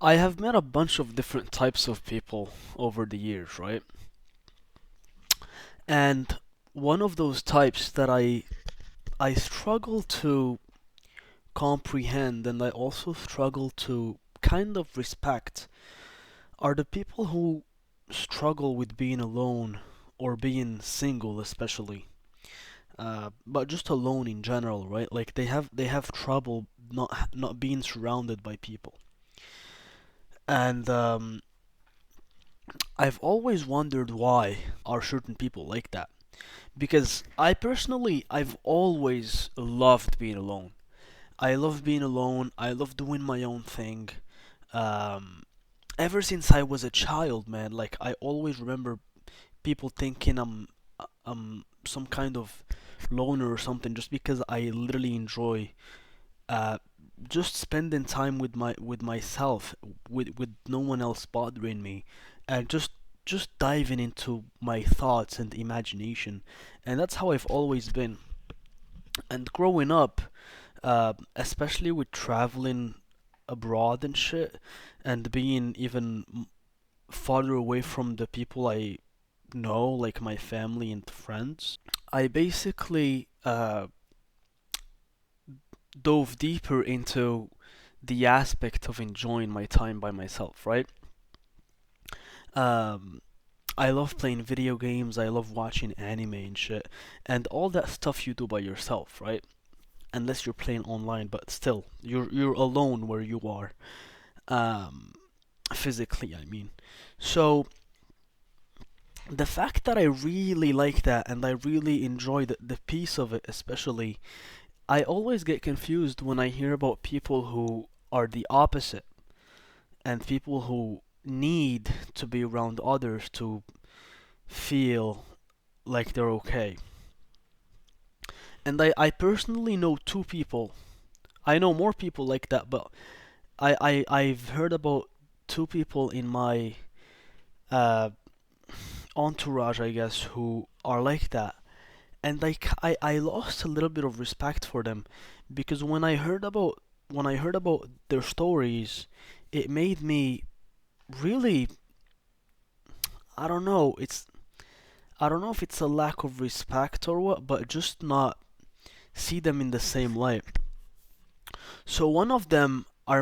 I have met a bunch of different types of people over the years, right? And one of those types that I struggle to comprehend and I also struggle to kind of respect are the people who struggle with being alone or being single especially. But just alone in general, right? Like they have trouble not being surrounded by people. And I've always wondered why are certain people like that. Because I personally, I've always loved being alone. I love being alone. I love doing my own thing. Um, Ever since I was a child, man, like I always remember people thinking I'm some kind of loner or something, just because I literally enjoy uh, just spending time with myself, with no one else bothering me, and just diving into my thoughts and imagination, and that's how I've always been. And growing up, especially with traveling abroad and shit, and being even farther away from the people I know, like my family and friends, I basically dove deeper into the aspect of enjoying my time by myself, right? Um, I love playing video games, I love watching anime and shit, and all that stuff you do by yourself, right? Unless you're playing online, but still, you're alone where you are, um, physically, I mean. So the fact that I really like that and I really enjoy the piece of it, especially, I always get confused when I hear about people who are the opposite and people who need to be around others to feel like they're okay. And I personally know two people. I know more people like that, but I've heard about two people in my uh, entourage, I guess, who are like that. And I lost a little bit of respect for them because when I heard about their stories, it made me really, I don't know, I don't know if it's a lack of respect or what, but just not see them in the same light. So one of them, I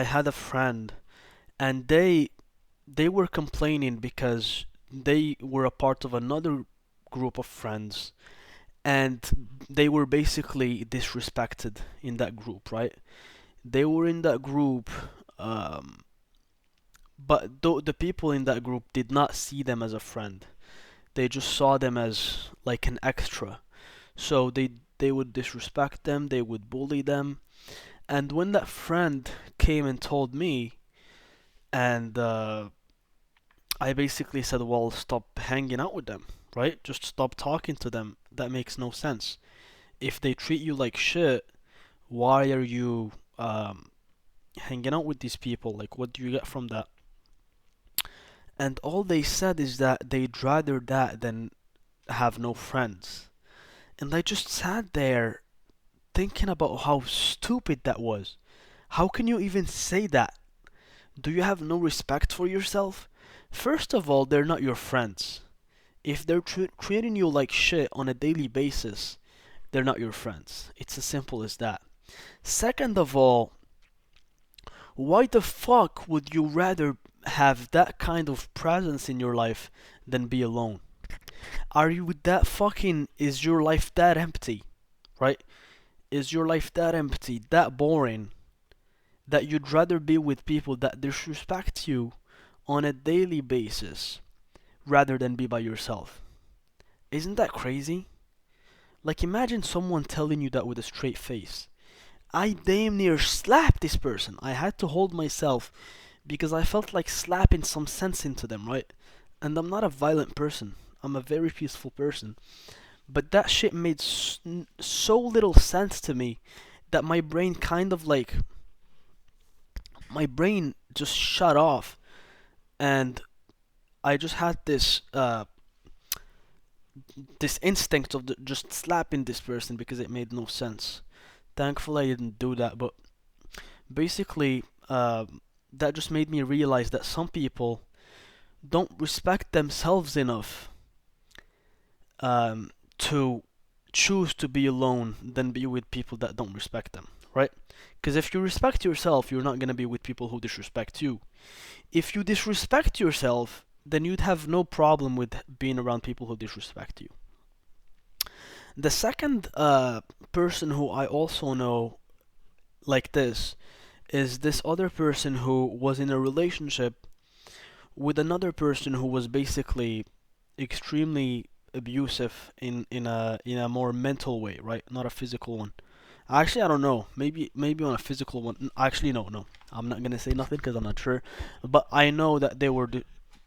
had a friend, and they were complaining because they were a part of another group of friends, and they were basically disrespected in that group, right? They were in that group, um, but the people in that group did not see them as a friend. They just saw them as like an extra. So they would disrespect them, they would bully them. And when that friend came and told me, and I basically said, well, stop hanging out with them, right? Just stop talking to them. That makes no sense. If they treat you like shit, why are you hanging out with these people? Like, what do you get from that? And all they said is that they'd rather that than have no friends. And I just sat there thinking about how stupid that was. How can you even say that? Do you have no respect for yourself? First of all, they're not your friends. If they're treating you like shit on a daily basis, they're not your friends. It's as simple as that. Second of all, why the fuck would you rather have that kind of presence in your life than be alone? Are you that fucking, is your life that empty, right? Is your life that empty, that boring, that you'd rather be with people that disrespect you on a daily basis rather than be by yourself? Isn't that crazy? Like, imagine someone telling you that with a straight face. I damn near slapped this person. I had to hold myself because I felt like slapping some sense into them, right? And I'm not a violent person. I'm a very peaceful person. But that shit made so little sense to me that my brain kind of like, my brain just shut off, and I just had this instinct of just slapping this person because it made no sense. Thankfully, I didn't do that, but Basically, that just made me realize that some people don't respect themselves enough to choose to be alone than be with people that don't respect them, right? Because if you respect yourself, you're not going to be with people who disrespect you. If you disrespect yourself, then you'd have no problem with being around people who disrespect you. The second person who I also know like this is this other person who was in a relationship with another person who was basically extremely abusive in a more mental way, right? Not a physical one. Actually, I don't know. Maybe on a physical one. Actually, no. I'm not gonna say nothing because I'm not sure. But I know that they were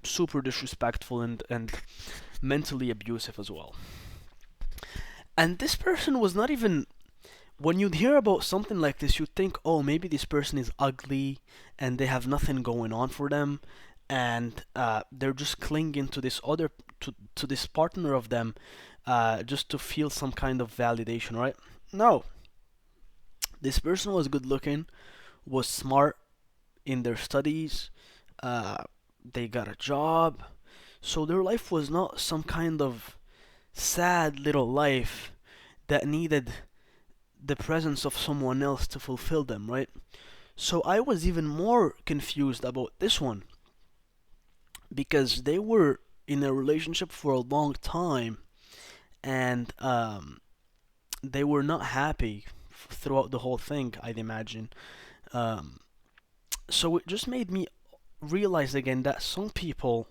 super disrespectful and mentally abusive as well. And this person was not even. When you'd hear about something like this, you'd think, oh, maybe this person is ugly and they have nothing going on for them, and they're just clinging to to this partner of them, just to feel some kind of validation, right? No, this person was good looking, was smart in their studies, uh, they got a job, so their life was not some kind of sad little life that needed the presence of someone else to fulfill them, right? So I was even more confused about this one because they were in a relationship for a long time and they were not happy throughout the whole thing, I'd imagine. Um, so it just made me realize again that some people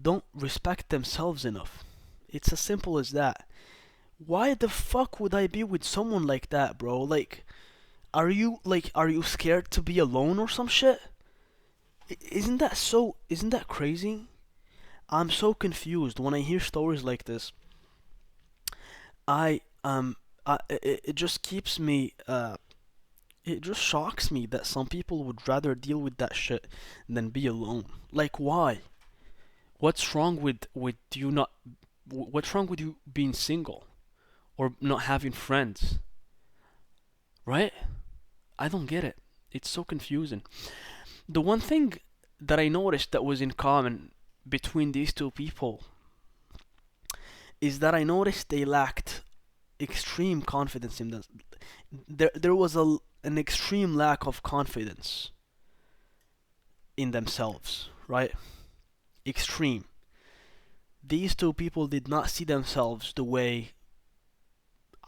don't respect themselves enough. It's as simple as that. Why the fuck would I be with someone like that, bro? Are you scared to be alone or some shit? Isn't that crazy? I'm so confused when I hear stories like this. I it just keeps me it just shocks me that some people would rather deal with that shit than be alone. Like why? What's wrong with you not what's wrong with you being single or not having friends, right? I don't get it. It's so confusing. The one thing that I noticed that was in common between these two people is that I noticed they lacked extreme confidence in them. There was an extreme lack of confidence in themselves, right? Extreme. These two people did not see themselves the way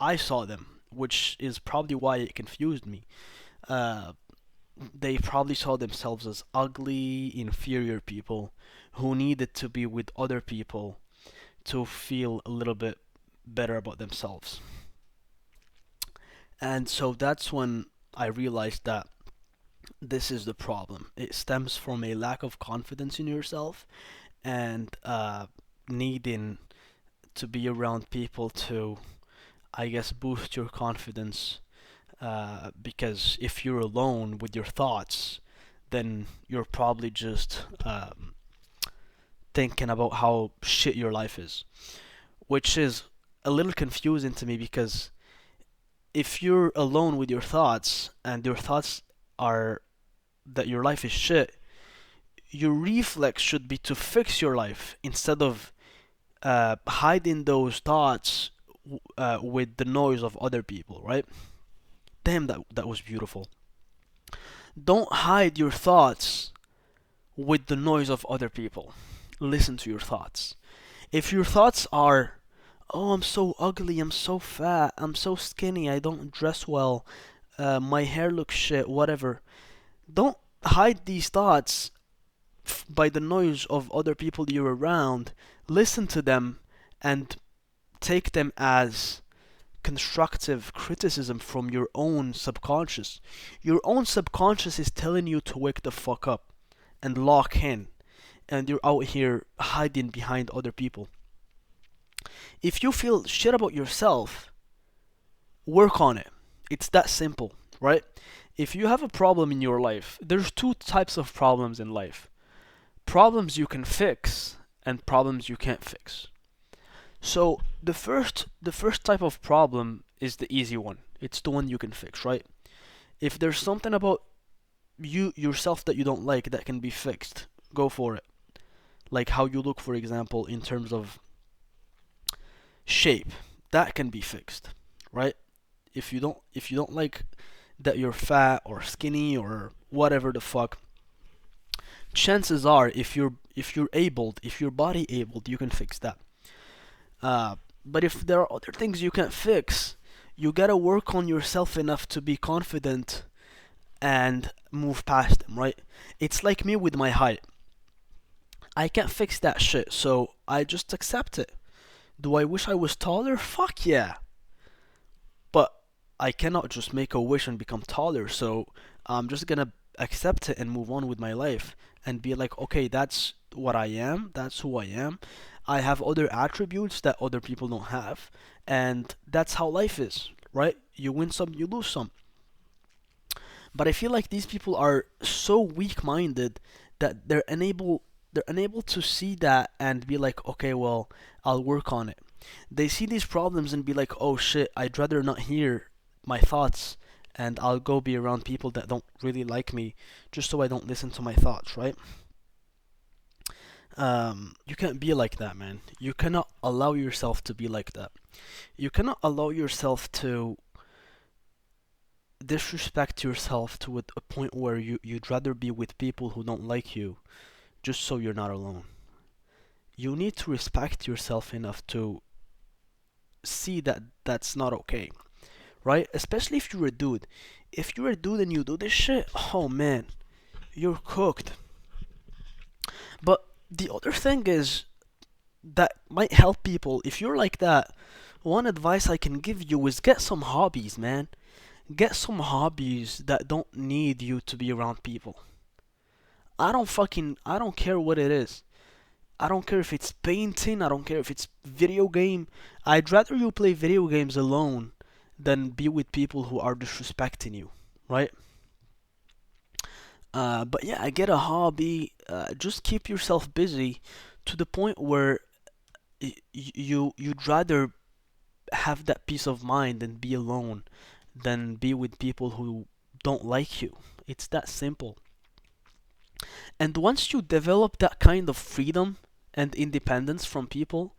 I saw them, which is probably why it confused me. Uh, they probably saw themselves as ugly, inferior people who needed to be with other people to feel a little bit better about themselves. And so that's when I realized that this is the problem. It stems from a lack of confidence in yourself and needing to be around people to, I guess, boost your confidence. Because if you're alone with your thoughts, then you're probably just thinking about how shit your life is, which is a little confusing to me because if you're alone with your thoughts and your thoughts are that your life is shit, your reflex should be to fix your life instead of hiding those thoughts with the noise of other people, right? Damn, that was beautiful. Don't hide your thoughts with the noise of other people. Listen to your thoughts. If your thoughts are, oh, I'm so ugly, I'm so fat, I'm so skinny, I don't dress well, my hair looks shit, whatever, don't hide these thoughts by the noise of other people you're around. Listen to them and take them as constructive criticism from your own subconscious. Your own subconscious is telling you to wake the fuck up and lock in, and you're out here hiding behind other people. If you feel shit about yourself, work on it. It's that simple, right? If you have a problem in your life, there's two types of problems in life: problems you can fix and problems you can't fix. So the first type of problem is the easy one. It's the one you can fix, right? If there's something about you yourself that you don't like that can be fixed, go for it. Like how you look, for example, in terms of shape, that can be fixed, right? If you don't like that you're fat or skinny or whatever the fuck, chances are if you're abled, if your body abled, you can fix that. But if there are other things you can't fix, you gotta work on yourself enough to be confident and move past them, right? It's like me with my height. I can't fix that shit, so I just accept it. Do I wish I was taller? Fuck yeah. But I cannot just make a wish and become taller, so I'm just gonna accept it and move on with my life and be like, okay, that's what I am, that's who I am. I have other attributes that other people don't have, and that's how life is, right? You win some, you lose some. But I feel like these people are so weak-minded that they're unable to see that and be like, okay, well, I'll work on it. They see these problems and be like, oh shit, I'd rather not hear my thoughts and I'll go be around people that don't really like me just so I don't listen to my thoughts, right? You can't be like that, man. You cannot allow yourself to be like that. You cannot allow yourself to disrespect yourself to a point where you'd rather be with people who don't like you just so you're not alone. You need to respect yourself enough to see that that's not okay, right? Especially if you're a dude. If you're a dude and you do this shit, oh man, you're cooked. But the other thing is that might help people. If you're like that, one advice I can give you is get some hobbies, man. Get some hobbies that don't need you to be around people. I don't care what it is. I don't care if it's painting, I don't care if it's video game. I'd rather you play video games alone than be with people who are disrespecting you, right? But yeah, get a hobby. Just keep yourself busy to the point where you'd rather have that peace of mind and be alone than be with people who don't like you. It's that simple. And once you develop that kind of freedom and independence from people,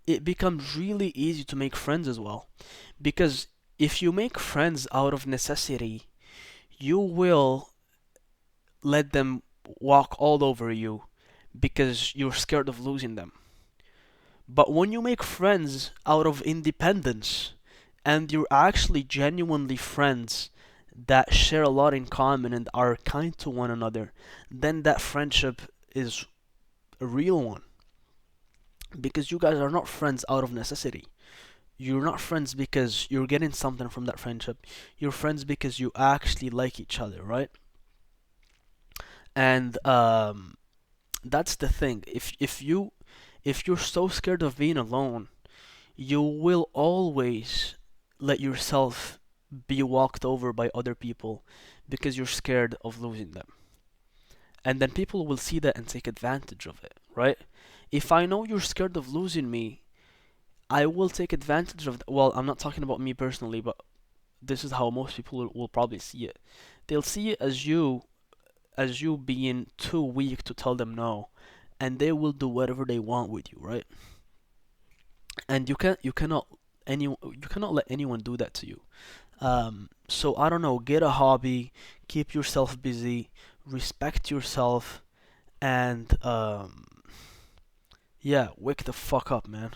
it becomes really easy to make friends as well. Because if you make friends out of necessity, you will let them walk all over you because you're scared of losing them. But when you make friends out of independence and you're actually genuinely friends that share a lot in common and are kind to one another, then that friendship is a real one. Because you guys are not friends out of necessity. You're not friends because you're getting something from that friendship. You're friends because you actually like each other, right? And that's the thing. If you're so scared of being alone, you will always let yourself be walked over by other people because you're scared of losing them. And then people will see that and take advantage of it, right? If I know you're scared of losing me, I will take advantage of well, I'm not talking about me personally, but this is how most people will probably see it. They'll see it as you being too weak to tell them no, and they will do whatever they want with you, right? And you cannot let anyone do that to you. So I don't know, get a hobby, keep yourself busy, respect yourself, and yeah, wake the fuck up, man.